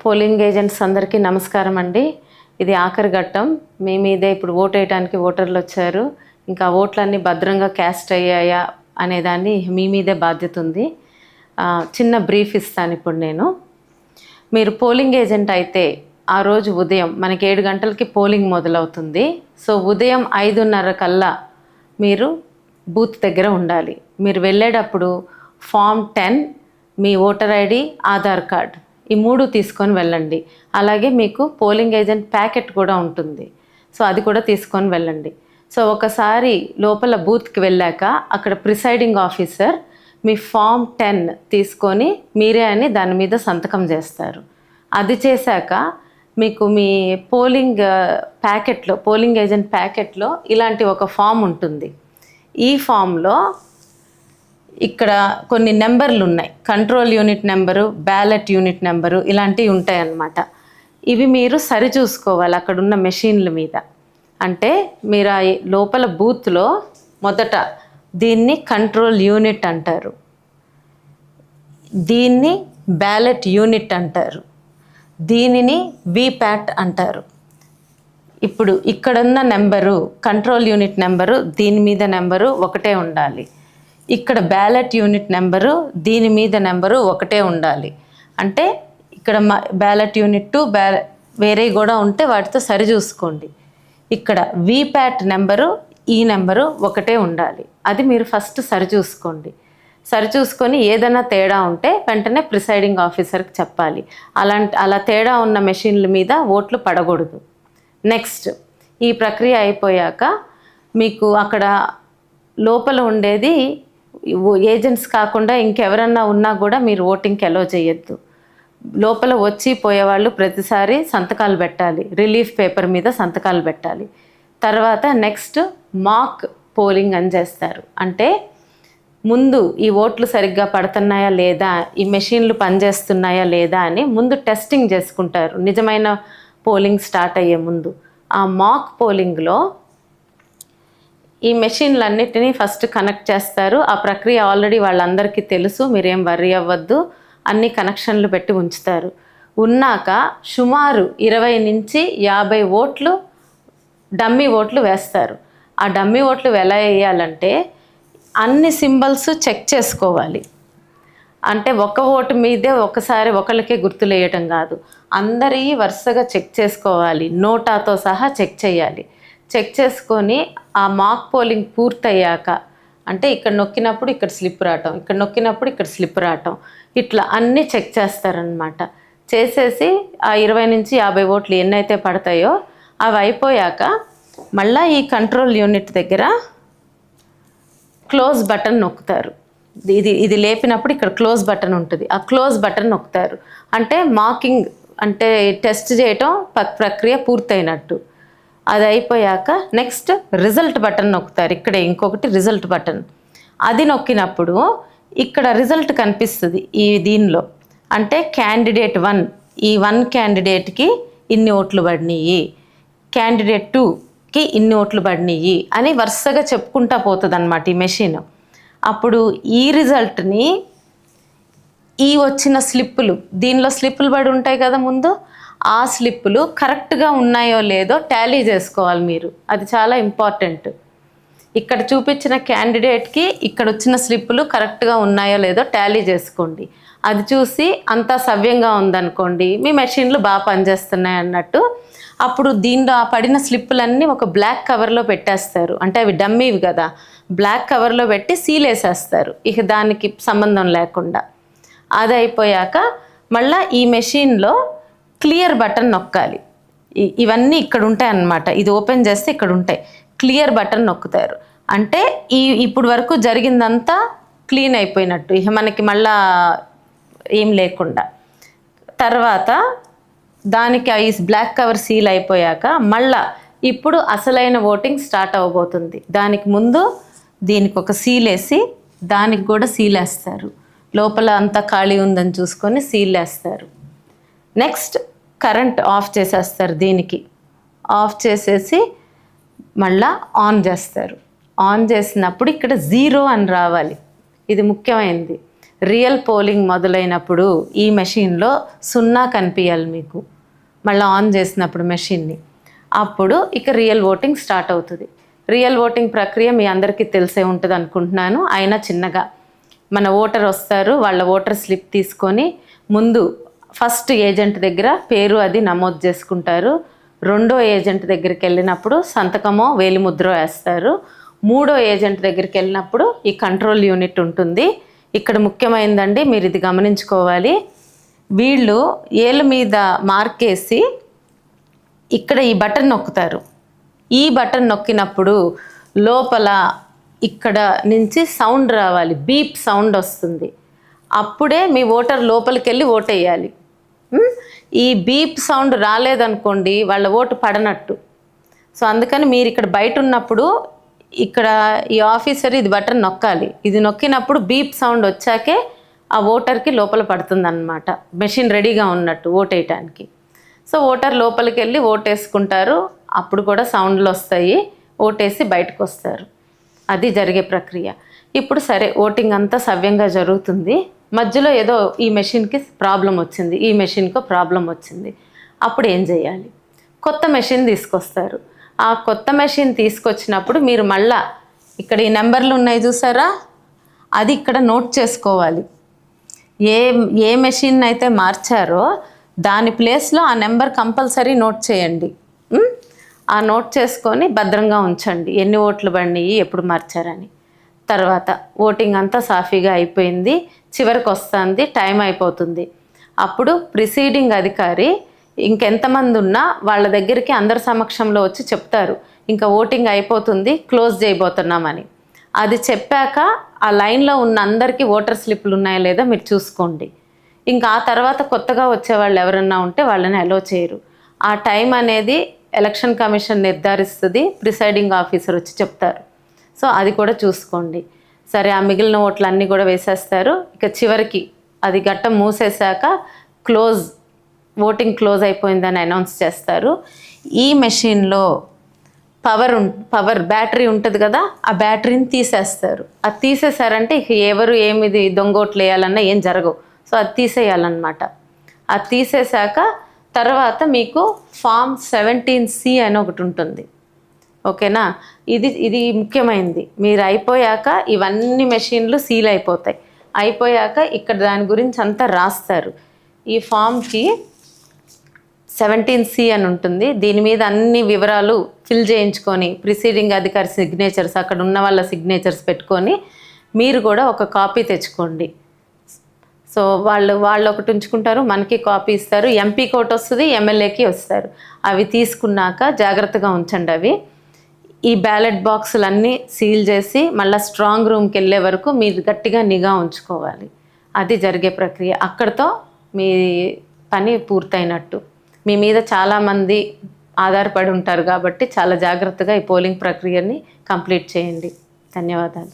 Polling agents అందరికీ నమస్కారం అండి. ఇది ఆఖరి ఘట్టం. మీ మీదే ఇప్పుడు ఓటు వేయడానికి ఓటర్లు వచ్చారు. ఇంకా ఓట్లన్నీ భద్రంగా క్యాస్ట్ అయ్యాయా అనేదాన్ని మీ మీదే బాధ్యత ఉంది. చిన్న బ్రీఫ్ ఇస్తాను ఇప్పుడు నేను. మీరు పోలింగ్ ఏజెంట్ అయితే ఆ రోజు ఉదయం మనకి 7 గంటలకి పోలింగ్ మొదలవుతుంది. సో ఉదయం 5:30 కల్లా మీరు బూత్ దగ్గర ఉండాలి. మీరు వెళ్ళేటప్పుడు ఫామ్ 10, మీ ఓటర్ ఐడి, ఆధార్ కార్డ్ ఈ 3 తీసుకొని వెళ్ళండి. అలాగే మీకు పోలింగ్ ఏజెంట్ ప్యాకెట్ కూడా ఉంటుంది. సో అది కూడా తీసుకొని వెళ్ళండి. సో ఒకసారి లోపల బూత్కి వెళ్ళాక అక్కడ ప్రిసైడింగ్ ఆఫీసర్ మీ ఫామ్ 10 తీసుకొని మీరే అని దాని మీద సంతకం చేస్తారు. అది చేశాక మీకు మీ పోలింగ్ ప్యాకెట్లో, పోలింగ్ ఏజెంట్ ప్యాకెట్లో ఇలాంటి ఒక ఫామ్ ఉంటుంది. ఈ ఫామ్లో ఇక్కడ కొన్ని నెంబర్లు ఉన్నాయి. Control unit number, ballot unit number ఇలాంటివి ఉంటాయన్నమాట. ఇవి మీరు సరిచూసుకోవాలి అక్కడున్న మెషిన్ల మీద. అంటే మీరు ఆ లోపల బూత్లో మొదట దీన్ని కంట్రోల్ యూనిట్ అంటారు, దీన్ని బ్యాలెట్ యూనిట్ అంటారు, దీనిని వీప్యాట్ అంటారు. ఇప్పుడు ఇక్కడున్న నెంబరు కంట్రోల్ యూనిట్ నెంబరు, దీని మీద నెంబరు ఒకటే ఉండాలి. ఇక్కడ బ్యాలెట్ యూనిట్ నెంబరు, దీని మీద నెంబరు ఒకటే ఉండాలి. అంటే ఇక్కడ బ్యాలెట్ యూనిట్ 2 వేరే కూడా ఉంటే వాటితో సరి చూసుకోండి. ఇక్కడ వీప్యాట్ నెంబరు, ఈ నెంబరు ఒకటే ఉండాలి. అది మీరు ఫస్ట్ సరిచూసుకోండి. సరిచూసుకొని ఏదైనా తేడా ఉంటే వెంటనే ప్రిసైడింగ్ ఆఫీసర్కి చెప్పాలి. అలా తేడా ఉన్న మెషిన్ల మీద ఓట్లు పడకూడదు. నెక్స్ట్ ఈ ప్రక్రియ అయిపోయాక మీకు అక్కడ లోపల ఉండేది ఏజెంట్స్ కాకుండా ఇంకెవరన్నా ఉన్నా కూడా మీరు ఓటింగ్కి అలో చేయొద్దు. లోపల వచ్చి పోయేవాళ్ళు ప్రతిసారి సంతకాలు పెట్టాలి, రిలీఫ్ పేపర్ మీద సంతకాలు పెట్టాలి. తర్వాత నెక్స్ట్ మాక్ పోలింగ్ అని చేస్తారు. అంటే ముందు ఈ ఓట్లు సరిగ్గా పడుతున్నాయా లేదా, ఈ మెషిన్లు పనిచేస్తున్నాయా లేదా అని ముందు టెస్టింగ్ చేసుకుంటారు నిజమైన పోలింగ్ స్టార్ట్ అయ్యే ముందు. ఆ మాక్ పోలింగ్లో ఈ మెషిన్లన్నిటినీ ఫస్ట్ కనెక్ట్ చేస్తారు. ఆ ప్రక్రియ ఆల్రెడీ వాళ్ళందరికీ తెలుసు, మీరేం వర్రీ అవ్వద్దు. అన్ని కనెక్షన్లు పెట్టి ఉంచుతారు. ఉన్నాక సుమారు 20 నుంచి 50 ఓట్లు డమ్మీ ఓట్లు వేస్తారు. ఆ డమ్మీ ఓట్లు ఎలా వేయాలంటే అన్ని సింబల్స్ చెక్ చేసుకోవాలి. అంటే ఒక ఓటు మీదే ఒకసారి ఒకళ్ళకే గుర్తులు వేయటం కాదు, అందరి వరుసగా చెక్ చేసుకోవాలి. నోటాతో సహా చెక్ చేయాలి. చెక్ చేసుకొని ఆ మాక్ పోలింగ్ పూర్తయ్యాక, అంటే ఇక్కడ నొక్కినప్పుడు ఇక్కడ స్లిప్ రావటం, ఇక్కడ నొక్కినప్పుడు ఇక్కడ స్లిప్ రావటం, ఇట్లా అన్నీ చెక్ చేస్తారనమాట. చేసేసి ఆ 20 నుంచి 50 ఓట్లు ఎన్నైతే పడతాయో అవి అయిపోయాక మళ్ళీ ఈ కంట్రోల్ యూనిట్ దగ్గర క్లోజ్ బటన్ నొక్కుతారు. ఇది లేపినప్పుడు ఇక్కడ క్లోజ్ బటన్ ఉంటుంది. ఆ క్లోజ్ బటన్ నొక్కుతారు. అంటే మార్కింగ్, అంటే టెస్ట్ చేయటం ప్రక్రియ పూర్తయినట్టు. అది అయిపోయాక నెక్స్ట్ రిజల్ట్ బటన్ నొక్కుతారు. ఇక్కడ ఇంకొకటి రిజల్ట్ బటన్. అది నొక్కినప్పుడు ఇక్కడ రిజల్ట్ కనిపిస్తుంది ఈ దీనిలో. అంటే క్యాండిడేట్ 1, ఈ 1 క్యాండిడేట్కి ఇన్ని ఓట్లు పడినాయి, క్యాండిడేట్ 2కి ఇన్ని ఓట్లు పడినాయి అని వరుసగా చెప్పుకుంటా పోతుంది అన్నమాట ఈ మెషిన్. అప్పుడు ఈ రిజల్ట్ని ఈ వచ్చిన స్లిప్పులు, దీనిలో స్లిప్పులు పడి ఉంటాయి కదా ముందు, ఆ స్లిప్పులు కరెక్ట్గా ఉన్నాయో లేదో టాలీ చేసుకోవాలి మీరు. అది చాలా ఇంపార్టెంట్. ఇక్కడ చూపించిన క్యాండిడేట్కి ఇక్కడ వచ్చిన స్లిప్పులు కరెక్ట్గా ఉన్నాయో లేదో టాలీ చేసుకోండి. అది చూసి అంతా సవ్యంగా ఉందనుకోండి, మీ మెషిన్లు బాగా పనిచేస్తున్నాయి అన్నట్టు. అప్పుడు దీనిలో ఆ పడిన స్లిప్పులన్నీ ఒక బ్లాక్ కవర్లో పెట్టేస్తారు. అంటే అవి డమ్మీవి కదా, బ్లాక్ కవర్లో పెట్టి సీల్ వేసేస్తారు, ఇక దానికి సంబంధం లేకుండా. అది అయిపోయాక మళ్ళీ ఈ మెషిన్లో క్లియర్ బటన్ నొక్కాలి. ఇవన్నీ ఇక్కడ ఉంటాయి అన్నమాట. ఇది ఓపెన్ చేస్తే ఇక్కడ ఉంటాయి. క్లియర్ బటన్ నొక్కుతారు. అంటే ఇప్పుడు వరకు జరిగిందంతా క్లీన్ అయిపోయినట్టు, ఇక మనకి మళ్ళా ఏం లేకుండా. తర్వాత దానికి ఈ బ్లాక్ కవర్ సీల్ అయిపోయాక మళ్ళా ఇప్పుడు అసలైన ఓటింగ్ స్టార్ట్ అవ్వబోతుంది. దానికి ముందు దీనికి ఒక సీల్ వేసి దానికి కూడా సీల్ వేస్తారు. లోపల అంతా ఖాళీ ఉందని చూసుకొని సీల్ వేస్తారు. నెక్స్ట్ కరెంట్ ఆఫ్ చేసేస్తారు. దీనికి ఆఫ్ చేసేసి మళ్ళా ఆన్ చేస్తారు. ఆన్ చేసినప్పుడు ఇక్కడ 0 అని రావాలి. ఇది ముఖ్యమైనది. రియల్ పోలింగ్ మొదలైనప్పుడు ఈ మెషిన్లో 0 కనిపించాలి మీకు. మళ్ళీ ఆన్ చేసినప్పుడు మెషిన్ని, అప్పుడు ఇక రియల్ ఓటింగ్ స్టార్ట్ అవుతుంది. రియల్ ఓటింగ్ ప్రక్రియ మీ అందరికీ తెలిసే ఉంటుంది అనుకుంటున్నాను. అయినా చిన్నగా, మన ఓటర్ వస్తారు, వాళ్ళ ఓటర్ స్లిప్ తీసుకొని ముందు ఫస్ట్ ఏజెంట్ దగ్గర పేరు అది నమోదు చేసుకుంటారు. రెండో ఏజెంట్ దగ్గరికి వెళ్ళినప్పుడు సంతకమో వేలిముద్ర వేస్తారు. మూడో ఏజెంట్ దగ్గరికి వెళ్ళినప్పుడు ఈ కంట్రోల్ యూనిట్ ఉంటుంది. ఇక్కడ ముఖ్యమైనదండి, మీరు ఇది గమనించుకోవాలి. వీళ్ళు ఏళ్ళ మీద మార్కేసి ఇక్కడ ఈ బటన్ నొక్కుతారు. ఈ బటన్ నొక్కినప్పుడు లోపల ఇక్కడ నుంచి సౌండ్ రావాలి, బీప్ సౌండ్ వస్తుంది. అప్పుడే మీ ఓటర్ లోపలికి వెళ్ళి ఓటు వేయాలి. ఈ బీప్ సౌండ్ రాలేదనుకోండి, వాళ్ళ ఓటు పడనట్టు. సో అందుకని మీరు ఇక్కడ బయట ఉన్నప్పుడు ఇక్కడ ఈ ఆఫీసర్ ఇది బటన్ నొక్కాలి. ఇది నొక్కినప్పుడు బీప్ సౌండ్ వచ్చాకే ఆ ఓటర్కి లోపల పడుతుంది అన్నమాట, మెషిన్ రెడీగా ఉన్నట్టు ఓటు వేయటానికి. సో ఓటర్ లోపలికి వెళ్ళి ఓటు వేసుకుంటారు. అప్పుడు కూడా సౌండ్లు వస్తాయి, ఓటేసి బయటకు వస్తారు. అది జరిగే ప్రక్రియ. ఇప్పుడు సరే, ఓటింగ్ అంతా సవ్యంగా జరుగుతుంది. మధ్యలో ఏదో ఈ మెషిన్కి ప్రాబ్లం వచ్చింది, ఈ మెషిన్కో ప్రాబ్లం వచ్చింది. అప్పుడు ఏం చేయాలి? కొత్త మెషిన్ తీసుకొస్తారు. ఆ కొత్త మెషిన్ తీసుకొచ్చినప్పుడు మీరు మళ్ళా ఇక్కడ ఈ నెంబర్లు ఉన్నాయి చూసారా, అది ఇక్కడ నోట్ చేసుకోవాలి. ఏ మెషిన్ అయితే మార్చారో దాని ప్లేస్లో ఆ నెంబర్ కంపల్సరీ నోట్ చేయండి. ఆ నోట్ చేసుకొని భద్రంగా ఉంచండి, ఎన్ని ఓట్లు పడినాయి, ఎప్పుడు మార్చారని. తర్వాత ఓటింగ్ అంతా సాఫీగా అయిపోయింది, చివరికి వస్తుంది, టైం అయిపోతుంది. అప్పుడు ప్రిసీడింగ్ అధికారి ఇంకెంతమంది ఉన్నా వాళ్ళ దగ్గరికి అందరి సమక్షంలో వచ్చి చెప్తారు, ఇంకా ఓటింగ్ అయిపోతుంది, క్లోజ్ చేయబోతున్నామని. అది చెప్పాక ఆ లైన్లో ఉన్న అందరికీ ఓటర్ స్లిప్లు ఉన్నాయా లేదా మీరు చూసుకోండి. ఇంకా ఆ తర్వాత కొత్తగా వచ్చేవాళ్ళు ఎవరన్నా ఉంటే వాళ్ళని అలో చేయరు. ఆ టైం అనేది ఎలక్షన్ కమిషన్ నిర్ధారిస్తుంది, ప్రిసైడింగ్ ఆఫీసర్ వచ్చి చెప్తారు. సో అది కూడా చూసుకోండి. సరే, ఆ మిగిలిన ఓట్లు అన్నీ కూడా వేసేస్తారు. ఇక చివరికి అది గట్టం మూసేశాక ఓటింగ్ క్లోజ్ అయిపోయిందని అనౌన్స్ చేస్తారు. ఈ మెషిన్లో పవర్ బ్యాటరీ ఉంటుంది కదా, ఆ బ్యాటరీని తీసేస్తారు. అది తీసేశారంటే ఇక ఎవరు ఏమిది దొంగోట్లు వేయాలన్నా ఏం జరగవు. సో అది తీసేయాలన్నమాట. అది తీసేశాక తర్వాత మీకు ఫామ్ 17C అని ఒకటి ఉంటుంది. ఓకేనా? ఇది ముఖ్యమైనది. మీరు అయిపోయాక ఇవన్నీ మెషిన్లు సీల్ అయిపోతాయి. అయిపోయాక ఇక్కడ దాని గురించి అంతా రాస్తారు. ఈ ఫామ్కి 17C అని ఉంటుంది. దీని మీద అన్ని వివరాలు ఫిల్ చేయించుకొని ప్రిసీడింగ్ అధికారి సిగ్నేచర్స్, అక్కడ ఉన్న వాళ్ళ సిగ్నేచర్స్ పెట్టుకొని మీరు కూడా ఒక కాపీ తెచ్చుకోండి. సో వాళ్ళు ఒకటి ఉంచుకుంటారు, మనకి కాపీ ఇస్తారు. ఎంపీకి ఒకటి వస్తుంది, ఎమ్మెల్యేకి వస్తారు. అవి తీసుకున్నాక జాగ్రత్తగా ఉంచండి. అవి ఈ బ్యాలెట్ బాక్సులన్నీ సీల్ చేసి మళ్ళీ స్ట్రాంగ్ రూమ్కి వెళ్ళే వరకు మీరు గట్టిగా నిఘా ఉంచుకోవాలి. అది జరిగే ప్రక్రియ. అక్కడితో మీ పని పూర్తయినట్టు. మీ మీద చాలామంది ఆధారపడి ఉంటారు కాబట్టి చాలా జాగ్రత్తగా ఈ పోలింగ్ ప్రక్రియని కంప్లీట్ చేయండి. ధన్యవాదాలు.